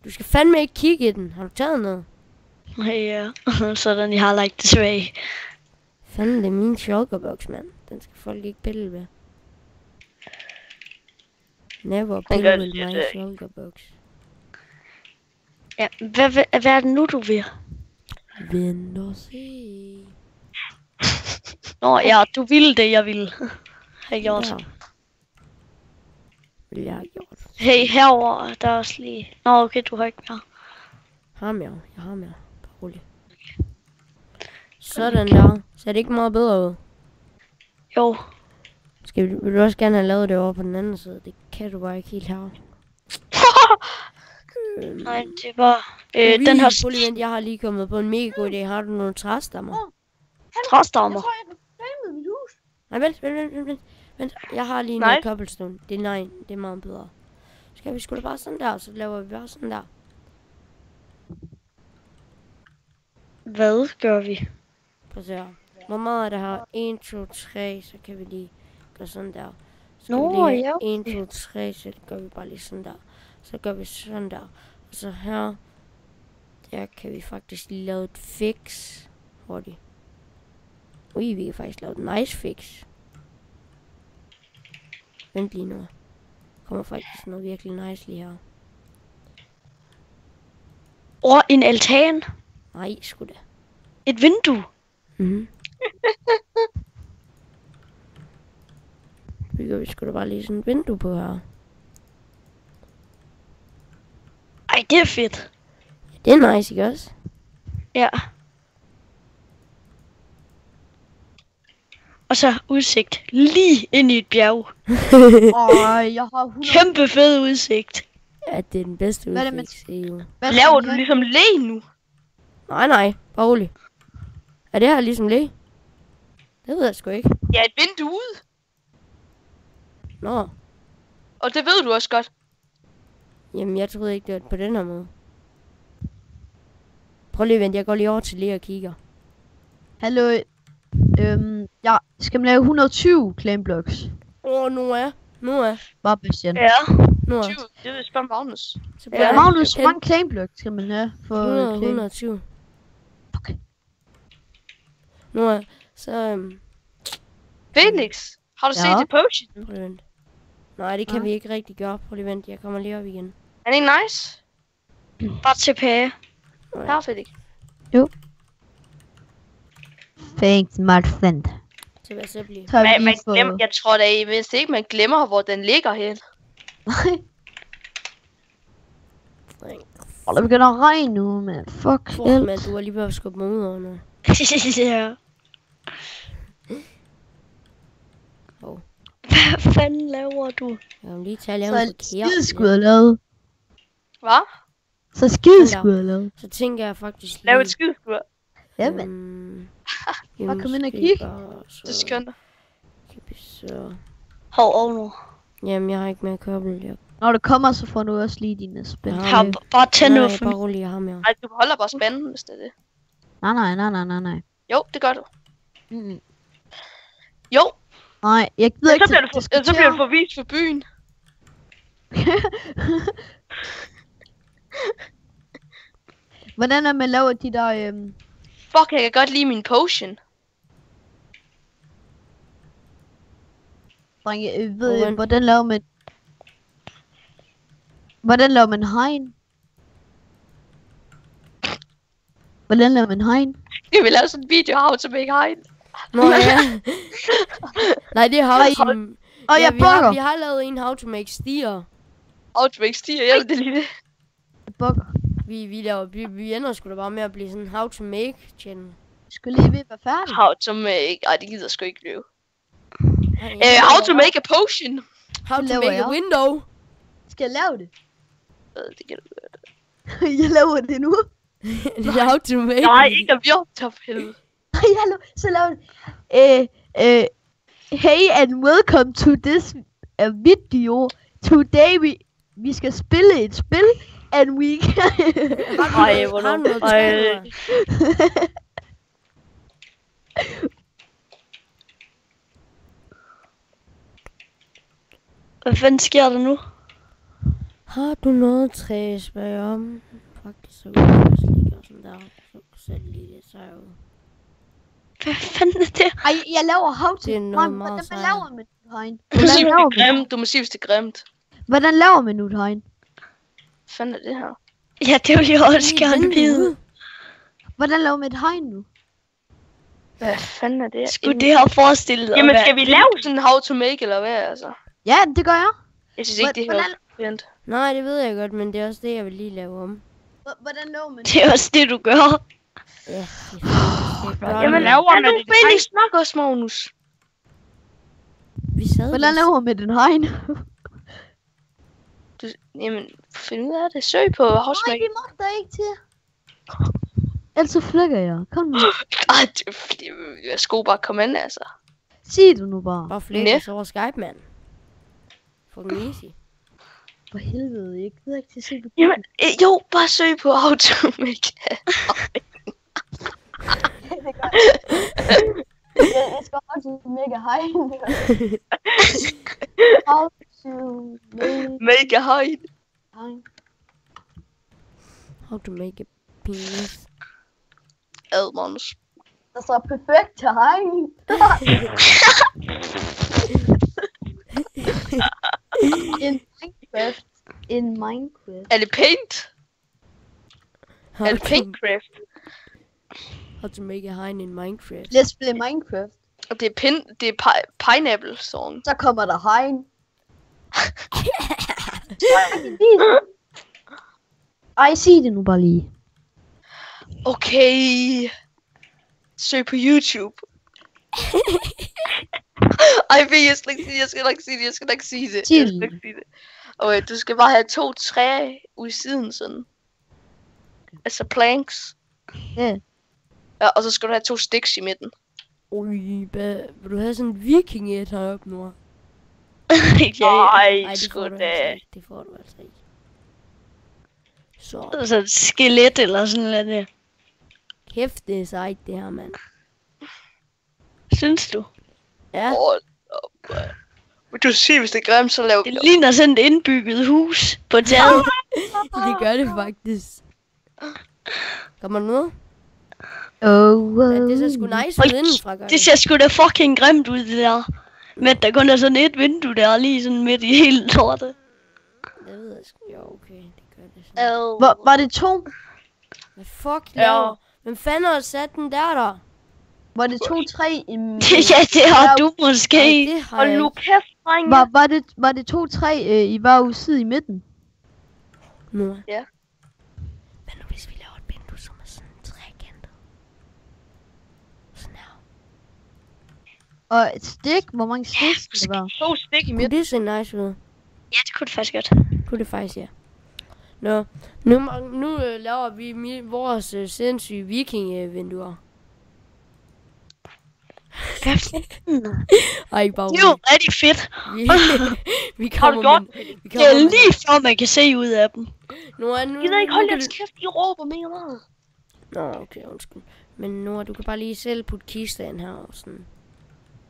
Du skal fandme ikke kigge i den. Har du taget noget? Ja, sådan jeg har lagt det svag. Fanden, det er min shulkerbox, mand. Den skal folk ikke pille ved. Never pille with my shulkerbox. Ja, hvad er det nu, du vil? Vent og se. Nå ja, du ville det, jeg ville have gjort. Ja. Vil jeg have gjort. Hey, herover der er også lige... Nå, okay, du har ikke mere. Jeg har mere. Bare rolig. Sådan der. Ser det ikke meget bedre ud? Jo. Vil du også gerne have lavet det over på den anden side? Det kan du bare ikke helt her. Nej, det var... den her Polivent, jeg har lige kommet på en mega god idé. Har du nogle træstammer? træstammer. Nej, vent. Jeg har lige noget cobblestone. Det er meget bedre. Skal vi sgu da bare sådan der, så laver vi bare sådan der. Hvad gør vi? Prøv at se her. Hvor meget er det her? 1, 2, 3, så kan vi lige gøre sådan der. Så Nå, kan vi lige ja, have 1, 2, 3, så gør vi bare lige sådan der. Så gør vi sådan der. Og så her, der kan vi faktisk lige lave et fix hurtigt. Ui, vi kan faktisk lave et nice fix. Vent lige nu. Der kommer faktisk noget virkelig nice lige her. En altan. Nej, sgu da. Et vindue. Mhm. Bygger vi sgu da bare lige sådan et vindue på her. Ej, det er fedt. Det er nice, ikke også? Ja. Og så udsigt lige ind i et bjerg. Jeg har 100... Kæmpe fed udsigt. Ja, det er den bedste Hvad er det, udfix i EU. Hvad skal Laver vi du have? ligesom læg nu? Nej, bare rolig. Er det her ligesom læge? Det ved jeg sgu ikke. Ja, et vindue ud. Nå, Og det ved du også godt. jamen jeg troede ikke, det var på den her måde. Prøv lige at vente, jeg går lige over til lige og kigger. Hallo. Ja, skal man lave 120 claim blocks? Nu er. Bare patient. Ja. Nu er. 20, det vil jeg spørge Magnus. Så Ja. bliver Magnus, hvor mange claim blocks skal man have for 120. Okay. Nu er. Så, Felix, har du Ja. set det potion? prøv lige at vente. Nej, det kan vi ikke rigtig gøre. Prøv lige at vente, jeg kommer lige op igen. Er det ikke nice? Bare tilbage. Her, Felix. Thanks, my friend. Til hvad så bliver. Så har vi Man lige fået... glemmer, jeg tror da i mindst ikke, man glemmer, hvor den ligger hen. Og der begynder at regne nu, man. Fuck. Men du er lige ved at skubbe mig ud over nu. Ja. Hvad fanden laver du? Jeg vil lige tage og lave Så en er forkert. skideskud er lavet. Hvad? Så skideskud er lavet. Så tænker jeg faktisk lige... Lav et skideskur. Jamen. Vi Bare kom ind og måske kig. bare Det er så skønt. kan vi så... Hov, ovenu. Jamen, jeg har ikke mere kobbel. Når du kommer, så får du også lige dine spænd. Har bare tænd noget for bare rolig, jeg har mere. Ej, du holder bare spanden, hvis det er det. Nej. Jo, det gør du. Mm. Jo, Nej, jeg gider så ikke bliver, så bliver du forvist for byen. Hvordan er man laver de der... Fuck, jeg kan godt lide min potion. Drenge, ved Hvordan? hvordan laver man... Hvordan laver man hegn? Hvordan laver man hegn? Jeg vil lave sådan en video how to make hegn. Nå ja. Nej, det er how Ej, to... Og jeg vi har bukker. lavet en how to make stier. How to make stier, jeg ved det lige det. Jeg bukker. Vi ender sgu da bare med at blive sådan how to make channel. Jeg skulle lige ved at være færdig. How to make... Ej, det gider jeg sgu ikke løbe. Hey, How to make a potion. how to laver make a jeg. window. Skal jeg lave det? Det kan du gøre. Jeg laver det nu. How to make... Nej, ikke om jeg tager for helvede. Så laver det. Hey and welcome to this video. Today vi skal spille et spil. And we Ej, hvor Har du noget Ej. træ, Hvad fanden sker der nu? Har du noget træ, spørger jeg om? Faktisk så kunne jeg også ligge og sådan der. Så sætte lige det sejr ud. Hvad fanden er det? Ej, jeg laver how to. Det er noget Nej, meget hvordan sejt. laver man udhegn? Du må sige, hvis det laver er grimt. Du må sige, hvis det er grimt. Hvordan laver man udhegn? Hvad fanden er det her? Ja, det vil jeg også Lige gerne vente vide. ude. Hvordan laver man et hegn nu? Hvad fanden er det? Skulle det have forestillet at Jamen, være skal vi lave sådan en how to make, eller hvad, altså? Ja, det gør jeg. Jeg synes ikke, det er Hvordan, Vent. Nej, det ved jeg godt, men det er også det, jeg vil lige lave om. Hvordan laver man Det er også det, du gør. Ja, det er godt. Jamen, laver er man du det? Felix snak også, Magnus? Vi sad Hvordan laver man med den hegn? Jamen, find ud af det. Søg på Nej, Housemake. det magter jeg ikke til. Ellers så flækker jeg. Kom nu. Ej, jeg skulle bare komme ind, altså. Sig du nu bare. Bare flække os over Skype, mand. Fucking easy. For helvede, jeg gider ikke til at se på. Jamen, jo, bare søg på Automake. Jeg skal også mega hegn. How to Mega high. hegn. How to make a penis. Ad, Magnus. Der står perfekt til hegn. In Minecraft. In Minecraft. Er det paint? How Er det to, Paintcraft? how to make a hegn in Minecraft. Let's play Minecraft. Og det er Pineapple Song. Så kommer der hegn. Ej, sig det nu bare lige. Okay. Søg på YouTube. Ej, jeg skal ikke sige det. Jeg skal ikke sige det. Sig Jeg det. skal ikke sige det. Okay, du skal bare have 2 træer ud i siden sådan. Altså planks. Ja. Ja, og så skal du have 2 sticks i midten. Ui, vil du have sådan en viking-et heroppe nu? Nej, det sgu får du da. altså ikke. Det får du altså ikke. Så, Altså et skelet eller sådan noget der. kæft, det er sejt det her, mand. Synes du? Ja, Vil du sige, hvis det er grimt, så lav Det ligner sådan et indbygget hus på taget. det gør det faktisk. Kommer der noget? Oh, Ja, det ser sgu nice ud indenfra, gør Det ser sgu da fucking grimt ud, det der. Men at der kun er sådan et vindue der, lige sådan midt i hele lortet. Det ved jeg sgu. Jo, okay, det gør det sådan. Ad. Var det 2? Hvad fuck Ja. laver? Hvem fanden har sat den der? Var det 2-3 i... Ja, det har du måske. Ej, det har Hold jeg nu ikke. kæft, drenge. Var det 2-3 i hver side i midten? Nu. Ja. Men nu hvis vi laver et vindue, som er sådan trekantet. Sådan her. Og et stik? Hvor mange stik skal det være? 2 stik i Kunne midten. det se nice ud? Ja, det kunne det faktisk godt. Kunne det faktisk, ja. Nå, nu laver vi vores sindssyge viking-vinduer. Hvad fanden? Ej, ikke bare Det er jo rigtig fedt. vi Har du kommer gjort med... Vi Det er lige før, man kan se ud af dem. Nu Gider ikke holde kan jeres kæft, I råber mega meget. Nå, okay, undskyld. Men nu du kan bare lige selv putte kister ind her og sådan.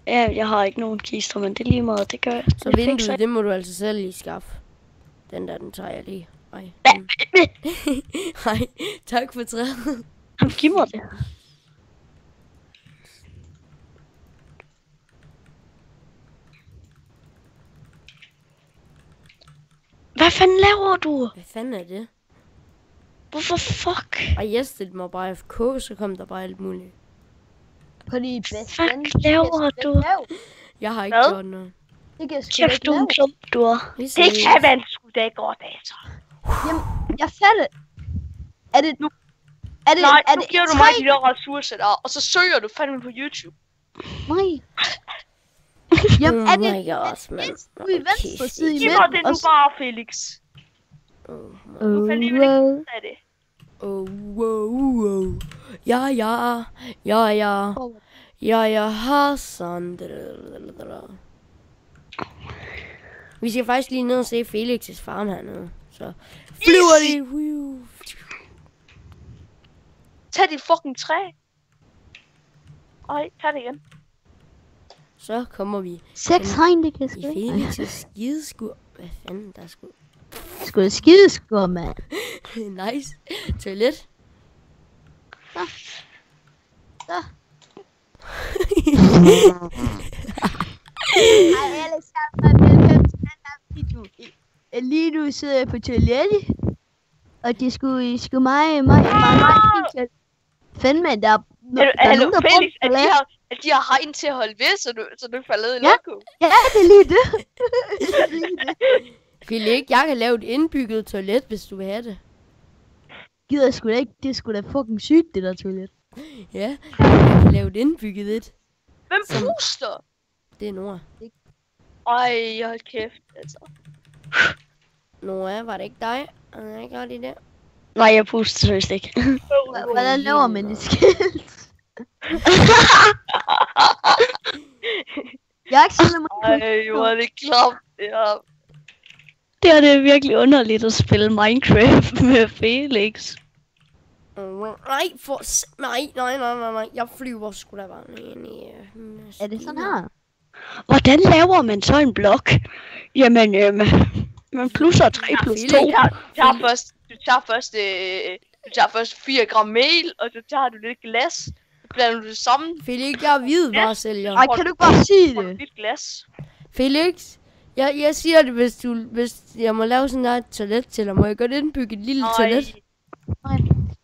Ja, jeg har ikke nogen kister, men det er lige meget, det gør jeg. Så Det vinduet, fikser det må du altså selv lige skaffe. Den der, den tager jeg lige. Ej. Hej, tak for træet. jeg. Giv mig det. Hvad fanden laver du? Hvad fanden er det? Hvorfor fuck? Og jeg stillede mig bare FK, så kom der bare alt muligt. På de bedste. Fuck laver du? Jeg har ikke Hvad? gjort noget. Det kan jeg sgu da Kæft, ikke du er en lave. klump, du er. Vi Det ses. kan man sgu da godt, altså. Jamen, jeg fatter. Er det... Nu- Er det, Nej, er nu det giver du tre? mig de der ressourcer der, og så søger du fandme på YouTube. Nej. Jamen, Oh er my det... god, mand. ude i venstre side i Giv mig det midten? nu bare, Felix. Du kan alligevel ikke wow. ud af det. Oh, wow, wow. Ja, har sådan. Vi skal faktisk lige ned og se Felix' farm hernede. Så flyver de. Wiu. Tag dit fucking træ. Ej, tag det igen. Så kommer vi 6 hegn, det kan jeg i sgu ikke. Felix' skideskur. Hvad fanden, der er sgu... Sgu da skideskur, mand. Nice. Toilet. Så. Hej alle sammen, velkommen til den her video. Lige nu sidder jeg på toilettet. Og det skulle meget fint. Fandme, der er Hallo, nogen, der Felix, bruger at de har hegn til at holde ved, så du ikke falder ned i Ja. lokum. Ja, det er lige det. Det er lige det. Felix, jeg kan lave et indbygget toilet, hvis du vil have det. Gider sgu da ikke. Det er sgu da fucking sygt, det der toilet. Ja, jeg kan lave et indbygget et. Hvem puster? Det er Nora. Ej, hold kæft, altså. Nora, var det ikke dig? Er ikke ret i det? Nej, jeg puster seriøst ikke. Hvordan laver man det skilt? Jeg er ikke så Ej, hvor er det klamt, det her. Det her det er virkelig underligt at spille Minecraft med Felix. Nej. Jeg flyver sgu da bare ind i... Er det sådan her? Hvordan laver man så en blok? Jamen, man plusser 3 plus 2. Du tager først 4 gram mel, og så tager du lidt glas. Så blander du det sammen. Felix, jeg er hvidvaresælger. Ej, kan du ikke bare sige Og det? lidt glas. Felix, jeg siger det, hvis jeg må lave sådan et toilet til dig. Må jeg godt indbygge et lille toilet? Nej.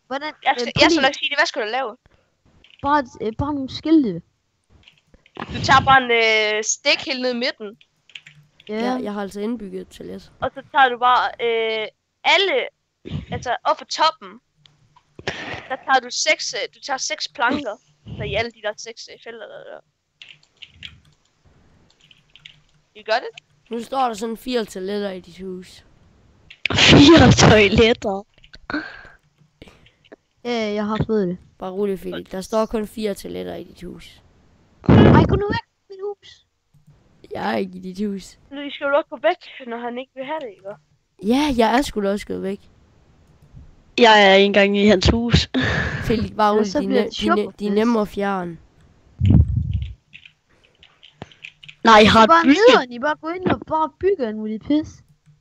Hvordan? Jeg skal nok sige det. Hvad skal du lave? Bare nogle skilte. Du tager bare en stik helt ned i midten. Ja, jeg har altså indbygget et toilet. Og så tager du bare alle, altså op på toppen. Der tager du tager 6 planker. Så i alle de der 6 felter der. You got it? Nu står der sådan 4 toiletter i dit hus. 4 toiletter. Ja, jeg har fået det. Bare rolig, Felix. Der står kun 4 toiletter i dit hus. Ej, gå nu væk fra mit hus. Jeg er ikke i dit hus. Nu skal du også gå væk, når han ikke vil have det, ikke? Ja, jeg er sgu da også gået væk. Jeg er ikke engang i hans hus. Felix, bare rolig. så bliver det De er nemme at fjerne. Nej, har Bare bygget. nederen, I bare gå ind og bare bygger en mulig pis.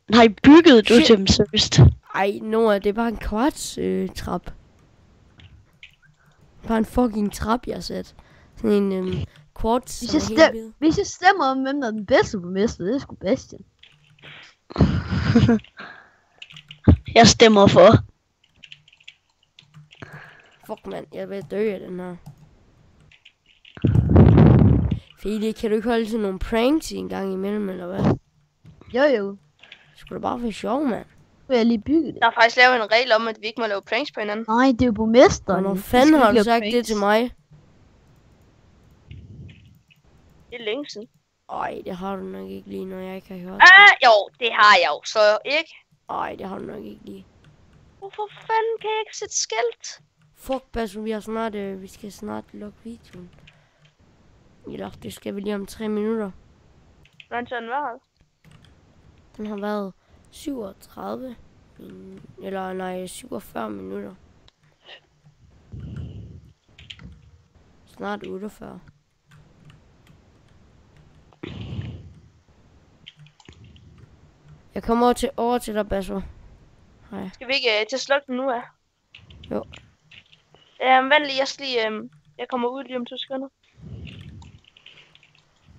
Nej, byggede du Shit. til dem seriøst? Ej, Nora, det er bare en kvarts trap. Bare en fucking trap, jeg har sat. Sådan en kvarts, som er helt hvid. Hvis jeg stemmer om, hvem der er den bedste på mester, det er sgu Bastian. Jeg stemmer for. Fuck, mand. Jeg er ved at dø af den her. Felix, kan du ikke holde til nogle pranks en gang imellem, eller hvad? Jo. Det skulle da bare være sjov, mand. Så jeg lige bygge det. Der er faktisk lavet en regel om, at vi ikke må lave pranks på hinanden. Nej, det er jo borgmesteren. Hvornår Vi fanden skal har ikke du lave sagt det pranks. til mig? Det er længe siden. Ej, det har du nok ikke lige, når jeg ikke har hørt. Jo, det har jeg jo, så ikke. Ej, det har du nok ikke lige. Hvorfor fanden kan jeg ikke sætte skilt? Fuck, Basso, vi skal snart lukke videoen. Eller, det skal vi lige om 3 minutter. Hvordan så den var? Den har været 47 minutter. Snart 48. Jeg kommer over til dig, Basso. Hej. Skal vi ikke til at slukke den nu af? Jo. Vent lige, jeg kommer ud lige om 2 sekunder.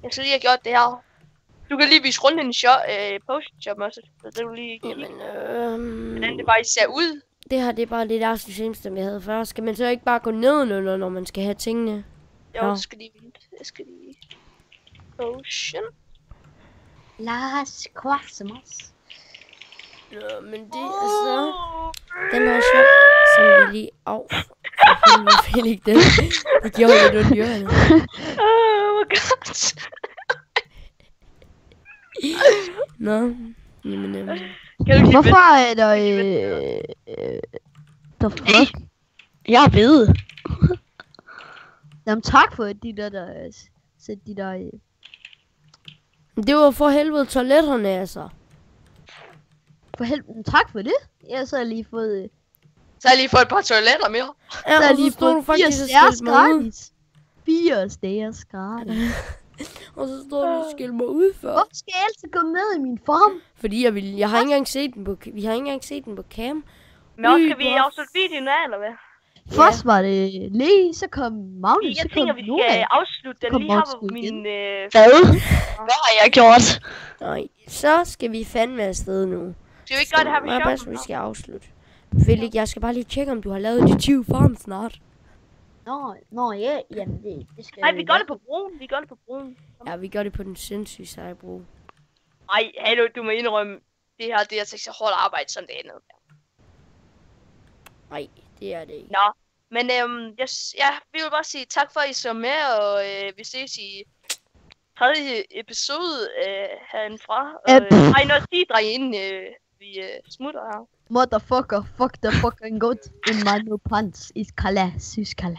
Jeg skal lige have gjort det her. Du kan lige vise rundt i potion shop også. Så det du lige hvordan det faktisk ser ud. Det her, det er bare lidt af det seneste, vi havde før. Skal man så ikke bare gå ned, når man skal have tingene? Jo, Ja. jeg skal lige... Potion. Lars Kvarsemas. Nå, men det er så... Den her shop, som vi lige... Au. For helvede, Felix, det gjorde lidt ondt i ørerne. Oh my god. Nå, jamen... Kan du ikke lige Hvorfor er der... der fuck? Jeg ved. Jamen tak for de der sæt de der... Det var for helvede toiletterne, altså. For helvede, tak for det. Jeg så har lige fået... Så har jeg lige fået et par toiletter mere. Ja, Så har og lige så stod du fået 4 faktisk og stærs skilte mig ud. gratis. 4 stærs gratis. Og så stod du og skilte mig ud før. Hvorfor skal jeg altid gå med i min farm? Fordi jeg har ikke engang set den på... Vi har ikke engang set den på cam. Men også skal vi afslutte videoen af, eller hvad? Først var det Lee, så kom Magnus, så Jeg kom tænker, vi skal Nora. afslutte den Kom lige her også på min... Hvad har jeg gjort? Nej, så skal vi fandme afsted nu. Skal vi ikke gøre det her ved Bare, shoppen? vi skal afslutte. Felix, jeg skal bare lige tjekke, om du har lavet de 20 farm snart. Nå, ja, jamen det skal Nej, vi gør det på broen. Ja, vi gør det på den sindssyge seje bro. Ej, hallo, du må indrømme. det her, det er altså ikke så hårdt arbejde, som det andet. Nej, det er det ikke. Nå, men vi vil bare sige tak for, at I så med, og vi ses i tredje episode herindefra. Har I noget at sige, drenge, inden vi smutter her? Motherfucker, fuck the fucking goat in my new pants is Kala, syskala.